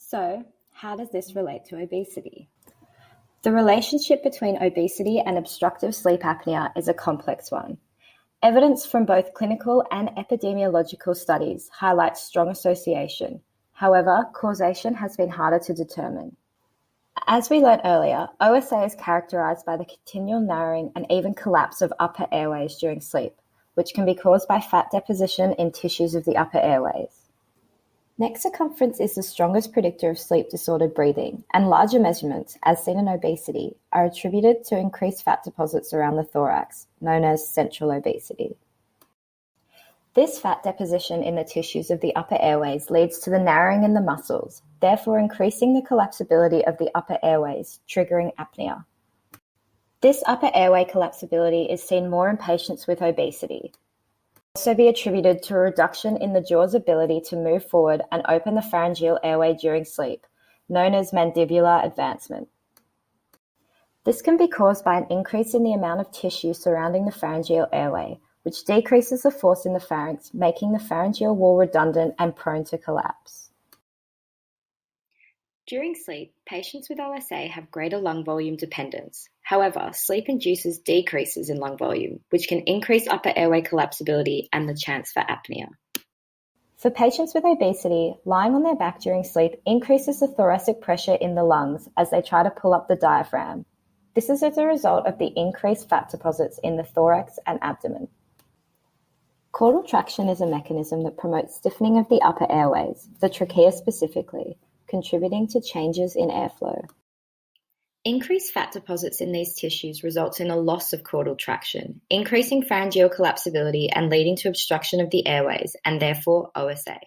So, how does this relate to obesity? The relationship between obesity and obstructive sleep apnea is a complex one. Evidence from both clinical and epidemiological studies highlights strong association. However, causation has been harder to determine. As we learned earlier, OSA is characterized by the continual narrowing and even collapse of upper airways during sleep, which can be caused by fat deposition in tissues of the upper airways. Neck circumference is the strongest predictor of sleep-disordered breathing, and larger measurements, as seen in obesity, are attributed to increased fat deposits around the thorax, known as central obesity. This fat deposition in the tissues of the upper airways leads to the narrowing in the muscles, therefore increasing the collapsibility of the upper airways, triggering apnea. This upper airway collapsibility is seen more in patients with obesity. Also be attributed to a reduction in the jaw's ability to move forward and open the pharyngeal airway during sleep, known as mandibular advancement. This can be caused by an increase in the amount of tissue surrounding the pharyngeal airway, which decreases the force in the pharynx, making the pharyngeal wall redundant and prone to collapse. During sleep, patients with OSA have greater lung volume dependence. However, sleep induces decreases in lung volume, which can increase upper airway collapsibility and the chance for apnea. For patients with obesity, lying on their back during sleep increases the thoracic pressure in the lungs as they try to pull up the diaphragm. This is as a result of the increased fat deposits in the thorax and abdomen. Caudal traction is a mechanism that promotes stiffening of the upper airways, the trachea specifically, contributing to changes in airflow. Increased fat deposits in these tissues results in a loss of caudal traction, increasing pharyngeal collapsibility and leading to obstruction of the airways and therefore OSA.